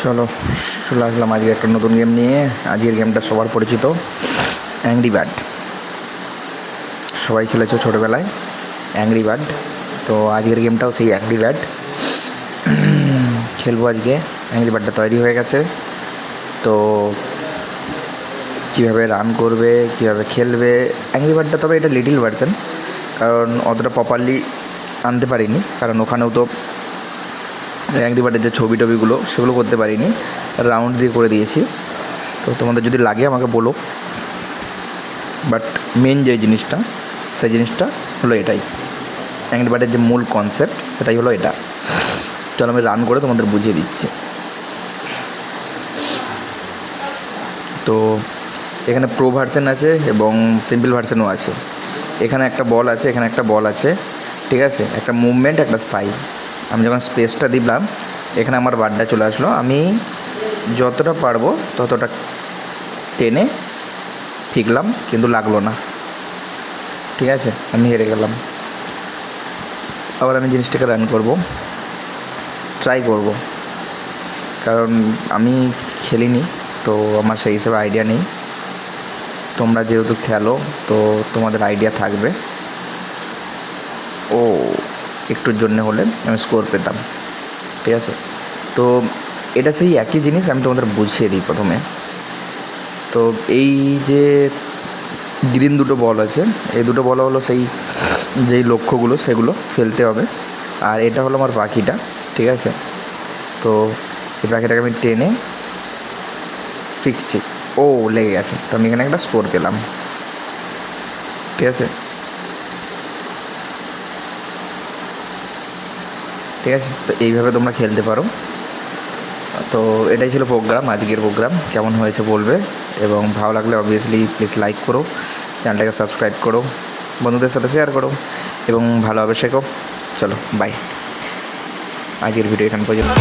চলো চলে আসলাম আজকে একটা নতুন গেম নিয়ে। আজকের গেমটা সবার পরিচিত, অ্যাংরি বার্ড। সবাই খেলেছো ছোটোবেলায় অ্যাংরি বার্ড, তো আজকের গেমটাও সেই অ্যাংরি বার্ড খেলবো আজকে। অ্যাংরি বার্ডটা তৈরি হয়ে গেছে, তো কীভাবে রান করবে, কীভাবে খেলবে অ্যাংরি বার্ডটা, তবে এটা লিটিল ভার্সন, কারণ অতটা প্রপারলি আনতে পারিনি, কারণ ওখানেও তো অ্যাংরি বার্ডের যে ছবি টবিগুলো সেগুলো করতে পারিনি, রাউন্ড দিয়ে করে দিয়েছি। তো তোমাদের যদি লাগে আমাকে বলো, বাট মেন যে জিনিসটা সেই জিনিসটা হলো এটাই, অ্যাংরি বার্ডের যে মূল কনসেপ্ট সেটাই হলো এটা। চলো আমি রান করে তোমাদের বুঝিয়ে দিচ্ছি। তো এখানে প্রো ভার্সন আছে এবং সিম্পল ভার্সনও আছে। এখানে একটা বল আছে, এখানে একটা বল আছে, ঠিক আছে, একটা মুভমেন্ট, একটা স্থায়ী। আমি যখন স্পেসটা দিলাম এখানে আমার বারটা চলে আসলো, আমি যতটা পারবো ততটা টেনে ফিকলাম, কিন্তু লাগলো না, ঠিক আছে, আমি হেরে গেলাম। আবার আমি জিনিসটাকে রান করব, ট্রাই করব, কারণ আমি খেলিনি তো আমার সেই হিসেবে আইডিয়া নেই। তোমরা যেহেতু খেলো তো তোমাদের আইডিয়া থাকবে। ও একটুর জন্য হলে আমি স্কোর পেতাম, ঠিক আছে। তো এটা সেই একই জিনিস, আমি তোমাদের বুঝিয়ে দিই প্রথমে। তো এই যে গ্রিন দুটো বল আছে, এই দুটো বল হলো সেই যেই লক্ষ্যগুলো সেগুলো ফেলতে হবে। আর এটা হলো আমার পাখিটা, ঠিক আছে। তো এই পাখিটাকে আমি টেনে ফিকছি, ও লেগে গেছে, তো আমি এখানে একটা স্কোর পেলাম, ঠিক আছে। ঠিক আছে, তো এইভাবে তোমরা খেলতে পারো। তো এটাই ছিল প্রোগ্রাম, আজকের প্রোগ্রাম। কেমন হয়েছে বলবে, এবং ভালো লাগলে অবভিয়াসলি প্লিজ লাইক করো, চ্যানেলটাকে সাবস্ক্রাইব করো, বন্ধুদের সাথে শেয়ার করো এবং ভালোভাবে শেখো। চলো বাই, আজকের ভিডিও এখান পর্যন্ত।